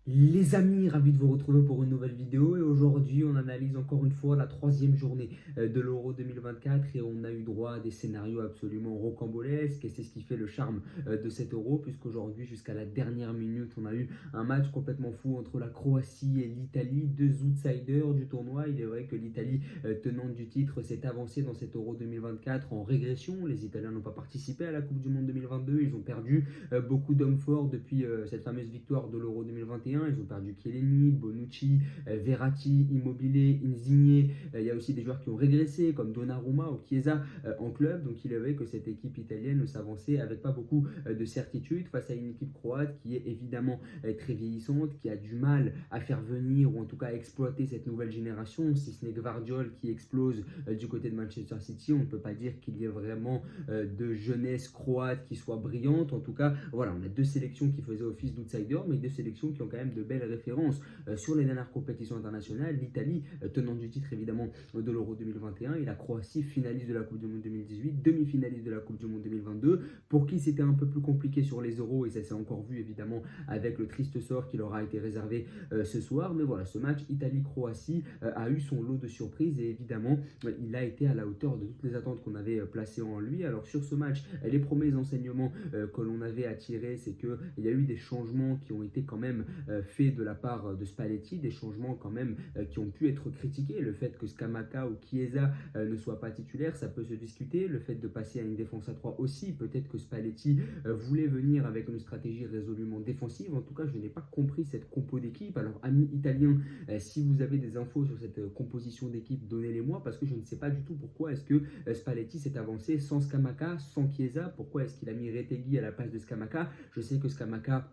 Les amis, ravi de vous retrouver pour une nouvelle vidéo et aujourd'hui on analyse encore une fois la troisième journée de l'Euro 2024 et on a eu droit à des scénarios absolument rocambolesques et c'est ce qui fait le charme de cet Euro puisqu'aujourd'hui jusqu'à la dernière minute on a eu un match complètement fou entre la Croatie et l'Italie, deux outsiders du tournoi. Il est vrai que l'Italie, tenante du titre, s'est avancée dans cet Euro 2024 en régression. Les Italiens n'ont pas participé à la Coupe du Monde 2022, ils ont perdu beaucoup d'hommes forts depuis cette fameuse victoire de l'Euro 2021. Ils ont perdu Chiellini, Bonucci, Verratti, Immobile, Insigne. Il y a aussi des joueurs qui ont régressé comme Donnarumma ou Chiesa en club. Donc il est vrai que cette équipe italienne s'avançait avec pas beaucoup de certitude face à une équipe croate qui est évidemment très vieillissante, qui a du mal à faire venir ou en tout cas à exploiter cette nouvelle génération. Si ce n'est Gvardiol qui explose du côté de Manchester City, on ne peut pas dire qu'il y ait vraiment de jeunesse croate qui soit brillante. En tout cas, voilà, on a deux sélections qui faisaient office d'outsider, mais deux sélections qui ont quand même de belles références sur les dernières compétitions internationales. L'Italie, tenant du titre évidemment de l'Euro 2021, et la Croatie, finaliste de la Coupe du Monde 2018, demi-finaliste de la Coupe du Monde 2022, pour qui c'était un peu plus compliqué sur les euros, et ça s'est encore vu évidemment avec le triste sort qui leur a été réservé ce soir. Mais voilà, ce match Italie-Croatie a eu son lot de surprises et évidemment il a été à la hauteur de toutes les attentes qu'on avait placées en lui. Alors sur ce match, les premiers enseignements que l'on avait à tirer, c'est qu'il y a eu des changements qui ont été quand même faits de la part de Spalletti, des changements quand même qui ont pu être critiqués. Le fait que Scamacca ou Chiesa ne soient pas titulaires, ça peut se discuter. Le fait de passer à une défense à 3 aussi, peut-être que Spalletti voulait venir avec une stratégie résolument défensive. En tout cas, je n'ai pas compris cette compo d'équipe. Alors, amis italiens, si vous avez des infos sur cette composition d'équipe, donnez-les-moi parce que je ne sais pas du tout pourquoi est-ce que Spalletti s'est avancé sans Scamacca, sans Chiesa. Pourquoi est-ce qu'il a mis Retegui à la place de Scamacca? Je sais que Scamacca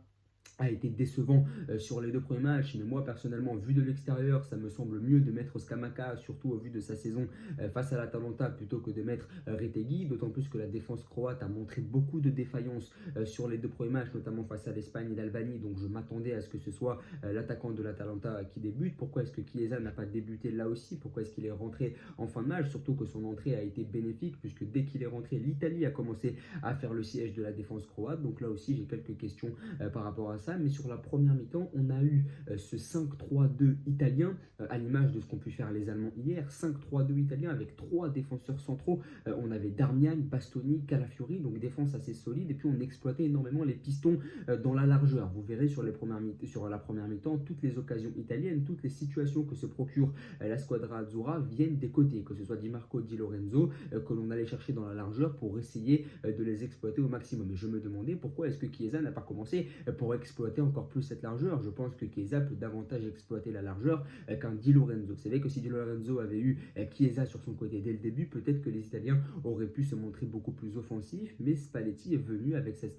a été décevant sur les deux premiers matchs, mais moi personnellement, vu de l'extérieur, ça me semble mieux de mettre Scamacca, surtout au vu de sa saison face à l'Atalanta, plutôt que de mettre Retegui, d'autant plus que la défense croate a montré beaucoup de défaillances sur les deux premiers matchs, notamment face à l'Espagne et l'Albanie, donc je m'attendais à ce que ce soit l'attaquant de l'Atalanta qui débute. Pourquoi est-ce que Chiesa n'a pas débuté là aussi? Pourquoi est-ce qu'il est rentré en fin de match? Surtout que son entrée a été bénéfique, puisque dès qu'il est rentré, l'Italie a commencé à faire le siège de la défense croate, donc là aussi j'ai quelques questions par rapport à ça. Mais sur la première mi-temps, on a eu ce 5-3-2 italien, à l'image de ce qu'ont pu faire les Allemands hier. 5-3-2 italien avec trois défenseurs centraux. On avait Darmian, Bastoni, Calafiori, donc défense assez solide. Et puis on exploitait énormément les pistons dans la largeur. Vous verrez sur la première mi-temps, toutes les occasions italiennes, toutes les situations que se procure la squadra azzurra viennent des côtés, que ce soit Di Marco, Di Lorenzo, que l'on allait chercher dans la largeur pour essayer de les exploiter au maximum. Et je me demandais pourquoi est-ce que Chiesa n'a pas commencé pour exploiter encore plus cette largeur. Je pense que Chiesa peut davantage exploiter la largeur qu'un Di Lorenzo. C'est vrai que si Di Lorenzo avait eu Chiesa sur son côté dès le début, peut-être que les Italiens auraient pu se montrer beaucoup plus offensifs, mais Spalletti est venu avec cette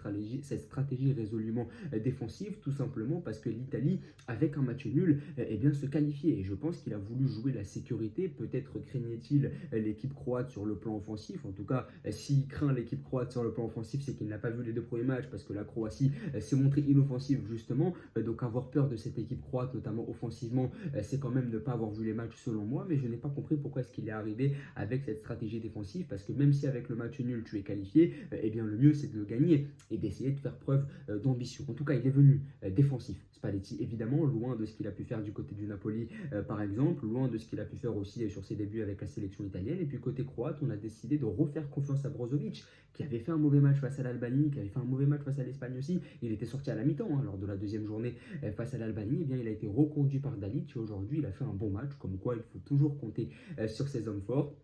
stratégie résolument défensive, tout simplement parce que l'Italie, avec un match nul, eh bien, se qualifiait. Et je pense qu'il a voulu jouer la sécurité. Peut-être craignait-il l'équipe croate sur le plan offensif. En tout cas, s'il craint l'équipe croate sur le plan offensif, c'est qu'il n'a pas vu les deux premiers matchs parce que la Croatie s'est montrée inoffensive justement. Donc avoir peur de cette équipe croate, notamment offensivement, c'est quand même ne pas avoir vu les matchs selon moi. Mais je n'ai pas compris pourquoi est-ce qu'il est arrivé avec cette stratégie défensive, parce que même si avec le match nul tu es qualifié, eh bien le mieux c'est de le gagner et d'essayer de faire preuve d'ambition. En tout cas, il est venu défensif. Spalletti, évidemment, loin de ce qu'il a pu faire du côté du Napoli, par exemple, loin de ce qu'il a pu faire aussi sur ses débuts avec la sélection italienne. Et puis côté croate, on a décidé de refaire confiance à Brozovic, qui avait fait un mauvais match face à l'Albanie, qui avait fait un mauvais match face à l'Espagne aussi. Il était sorti à la mi-temps lors de la deuxième journée face à l'Albanie. Eh bien, il a été reconduit par Dalic et aujourd'hui, il a fait un bon match, comme quoi il faut toujours compter sur ses hommes forts.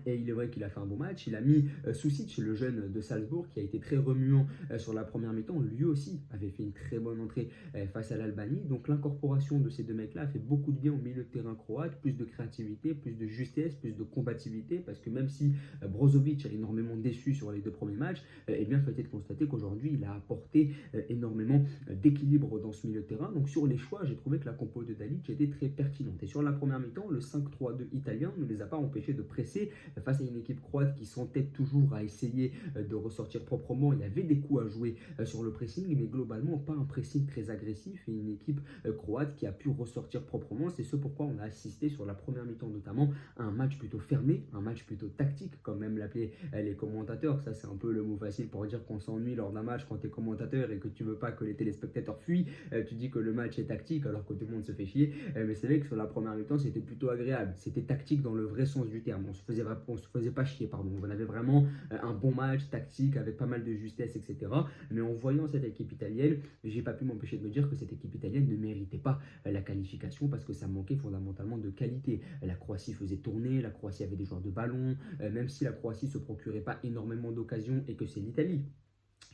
Et il est vrai qu'il a fait un bon match. Il a mis Susic, le jeune de Salzbourg, qui a été très remuant sur la première mi-temps. Lui aussi avait fait une très bonne entrée face à l'Albanie. Donc l'incorporation de ces deux mecs-là a fait beaucoup de bien au milieu de terrain croate. Plus de créativité, plus de justesse, plus de combativité. Parce que même si Brozovic a énormément déçu sur les deux premiers matchs, eh bien, faut être constaté qu'aujourd'hui, il a apporté énormément d'équilibre dans ce milieu de terrain. Donc sur les choix, j'ai trouvé que la compo de Dalic était très pertinente. Et sur la première mi-temps, le 5-3-2 italien ne les a pas empêchés de presser face à une équipe croate qui s'entête toujours à essayer de ressortir proprement. Il y avait des coups à jouer sur le pressing, mais globalement pas un pressing très agressif et une équipe croate qui a pu ressortir proprement. C'est ce pourquoi on a assisté sur la première mi-temps notamment à un match plutôt fermé, un match plutôt tactique, comme même l'appelaient les commentateurs. Ça c'est un peu le mot facile pour dire qu'on s'ennuie lors d'un match quand tu es commentateur et que tu veux pas que les téléspectateurs fuient. Tu dis que le match est tactique alors que tout le monde se fait chier. Mais c'est vrai que sur la première mi-temps c'était plutôt agréable. C'était tactique dans le vrai sens du terme. On se faisait pas chier, pardon. On avait vraiment un bon match tactique avec pas mal de justesse, etc. Mais en voyant cette équipe italienne, j'ai pas pu m'empêcher de me dire que cette équipe italienne ne méritait pas la qualification parce que ça manquait fondamentalement de qualité. La Croatie faisait tourner, la Croatie avait des joueurs de ballon, même si la Croatie se procurait pas énormément d'occasions et que c'est l'Italie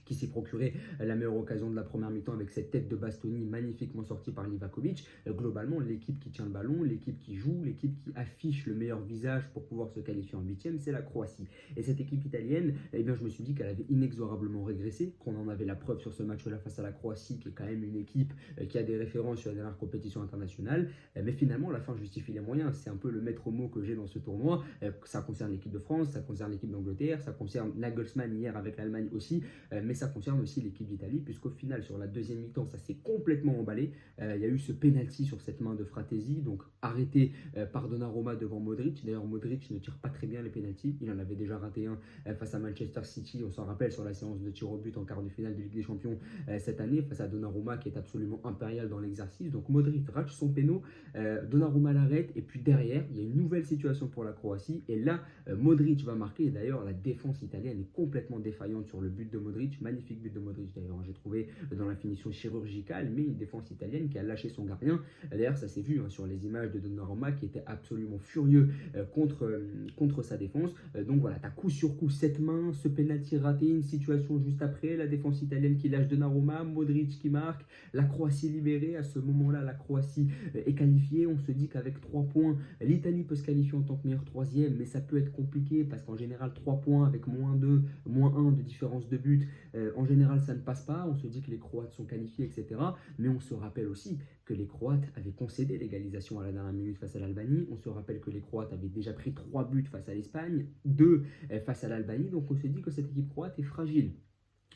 qui s'est procuré la meilleure occasion de la première mi-temps avec cette tête de Bastoni magnifiquement sortie par Livakovic. Globalement, l'équipe qui tient le ballon, l'équipe qui joue, l'équipe qui affiche le meilleur visage pour pouvoir se qualifier en huitième, c'est la Croatie. Et cette équipe italienne, eh bien, je me suis dit qu'elle avait inexorablement régressé, qu'on en avait la preuve sur ce match-là face à la Croatie, qui est quand même une équipe qui a des références sur la dernière compétition internationale. Mais finalement, la fin justifie les moyens. C'est un peu le maître mot que j'ai dans ce tournoi. Ça concerne l'équipe de France, ça concerne l'équipe d'Angleterre, ça concerne Nagelsmann hier avec l'Allemagne aussi, mais ça concerne aussi l'équipe d'Italie, puisqu'au final, sur la deuxième mi-temps, ça s'est complètement emballé. Il y a eu ce penalty sur cette main de Fratesi, donc arrêté par Donnarumma devant Modric. D'ailleurs, Modric ne tire pas très bien les penalties. Il en avait déjà raté un face à Manchester City, on s'en rappelle, sur la séance de tir au but en quart de finale de Ligue des Champions cette année, face à Donnarumma qui est absolument impérial dans l'exercice. Donc Modric rate son péno, Donnarumma l'arrête, et puis derrière, il y a une nouvelle situation pour la Croatie, et là, Modric va marquer. Et d'ailleurs, la défense italienne est complètement défaillante sur le but de Modric. Magnifique but de Modric d'ailleurs, j'ai trouvé dans la finition chirurgicale, mais une défense italienne qui a lâché son gardien. D'ailleurs, ça s'est vu sur les images de Donnarumma qui était absolument furieux contre sa défense. Donc voilà, tu as coup sur coup cette main, ce penalty raté, une situation juste après, la défense italienne qui lâche Donnarumma, Modric qui marque, la Croatie libérée. À ce moment-là, la Croatie est qualifiée. On se dit qu'avec 3 points, l'Italie peut se qualifier en tant que meilleure troisième, mais ça peut être compliqué parce qu'en général, 3 points avec -2, -1 de différence de but, en général, ça ne passe pas. On se dit que les Croates sont qualifiés, etc. Mais on se rappelle aussi que les Croates avaient concédé l'égalisation à la dernière minute face à l'Albanie. On se rappelle que les Croates avaient déjà pris 3 buts face à l'Espagne, 2 face à l'Albanie. Donc on se dit que cette équipe croate est fragile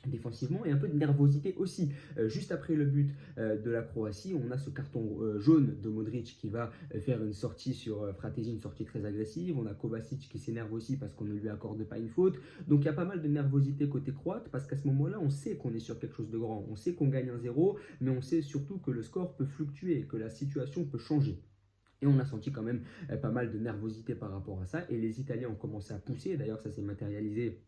défensivement, et un peu de nervosité aussi. Juste après le but de la Croatie, on a ce carton jaune de Modric qui va faire une sortie sur Fratesi, une sortie très agressive. On a Kovacic qui s'énerve aussi parce qu'on ne lui accorde pas une faute. Donc il y a pas mal de nervosité côté croate, parce qu'à ce moment-là, on sait qu'on est sur quelque chose de grand. On sait qu'on gagne 1-0, mais on sait surtout que le score peut fluctuer, que la situation peut changer. Et on a senti quand même pas mal de nervosité par rapport à ça. Et les Italiens ont commencé à pousser. D'ailleurs, ça s'est matérialisé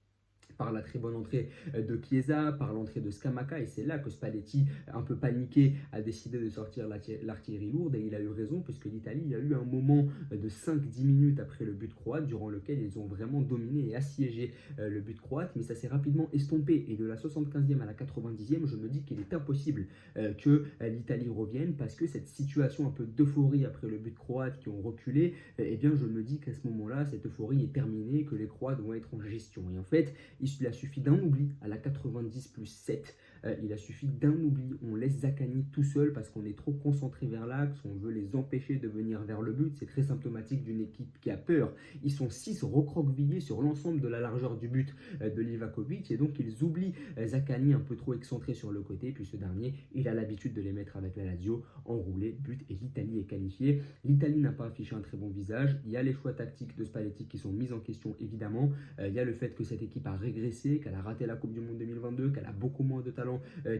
par la très bonne entrée de Chiesa, par l'entrée de Scamacca, et c'est là que Spalletti, un peu paniqué, a décidé de sortir l'artillerie lourde, et il a eu raison, puisque l'Italie a eu un moment de 5-10 minutes après le but croate, durant lequel ils ont vraiment dominé et assiégé le but croate, mais ça s'est rapidement estompé, et de la 75e à la 90e, je me dis qu'il est impossible que l'Italie revienne, parce que cette situation un peu d'euphorie après le but croate qui ont reculé, eh bien je me dis qu'à ce moment-là, cette euphorie est terminée, que les Croates vont être en gestion, et en fait, il a suffi d'un oubli à la 90 plus 7. Il a suffi d'un oubli. On laisse Zaccagni tout seul parce qu'on est trop concentré vers l'axe. On veut les empêcher de venir vers le but. C'est très symptomatique d'une équipe qui a peur. Ils sont 6 recroquevillés sur l'ensemble de la largeur du but de Livakovic. Et donc ils oublient Zaccagni un peu trop excentré sur le côté. Puis ce dernier, il a l'habitude de les mettre avec la Lazio enroulé. But, et l'Italie est qualifiée. L'Italie n'a pas affiché un très bon visage. Il y a les choix tactiques de Spalletti qui sont mis en question évidemment. Il y a le fait que cette équipe a régressé, qu'elle a raté la Coupe du Monde 2022, qu'elle a beaucoup moins de talent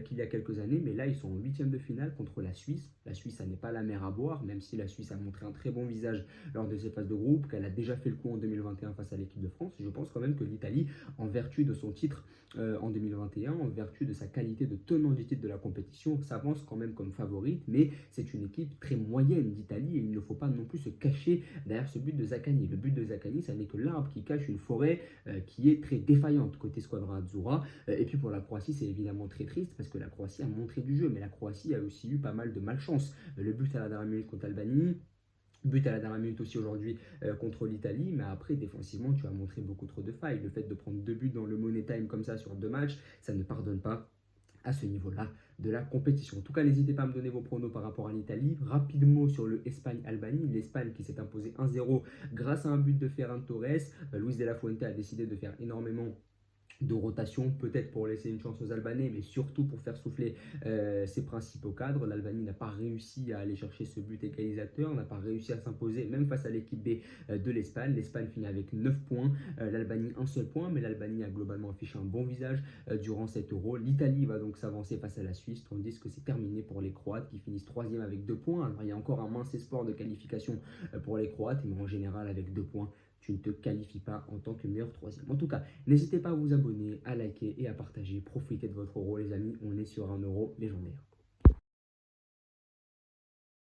qu'il y a quelques années, mais là ils sont en 8e de finale contre la Suisse. La Suisse, ça n'est pas la mer à boire, même si la Suisse a montré un très bon visage lors de ses phases de groupe, qu'elle a déjà fait le coup en 2021 face à l'équipe de France. Je pense quand même que l'Italie, en vertu de son titre en 2021, en vertu de sa qualité de tenant du titre de la compétition, s'avance quand même comme favorite, mais c'est une équipe très moyenne d'Italie, et il ne faut pas non plus se cacher derrière ce but de Zaccagni. Le but de Zaccagni, ça n'est que l'arbre qui cache une forêt qui est très défaillante côté Squadra Azzurra. Et puis pour la Croatie, c'est évidemment très triste parce que la Croatie a montré du jeu, mais la Croatie a aussi eu pas mal de malchance. Le but à la dernière minute contre l'Albanie, but à la dernière minute aussi aujourd'hui contre l'Italie, mais après défensivement tu as montré beaucoup trop de failles. Le fait de prendre 2 buts dans le Money Time comme ça sur 2 matchs, ça ne pardonne pas. à ce niveau-là de la compétition. En tout cas, n'hésitez pas à me donner vos pronos par rapport à l'Italie. Rapidement sur le Espagne-Albanie, l'Espagne qui s'est imposée 1-0 grâce à un but de Ferran Torres. Luis de la Fuente a décidé de faire énormément de rotation, peut-être pour laisser une chance aux Albanais, mais surtout pour faire souffler ses principaux cadres. L'Albanie n'a pas réussi à aller chercher ce but égalisateur, n'a pas réussi à s'imposer, même face à l'équipe B de l'Espagne. L'Espagne finit avec 9 points, l'Albanie un seul point, mais l'Albanie a globalement affiché un bon visage durant cet Euro. L'Italie va donc s'avancer face à la Suisse, tandis que c'est terminé pour les Croates qui finissent 3e avec 2 points. Alors il y a encore un mince espoir de qualification pour les Croates, mais en général avec 2 points, tu ne te qualifies pas en tant que meilleur troisième. En tout cas, n'hésitez pas à vous abonner, à liker et à partager. Profitez de votre euro les amis, on est sur un euro légendaire.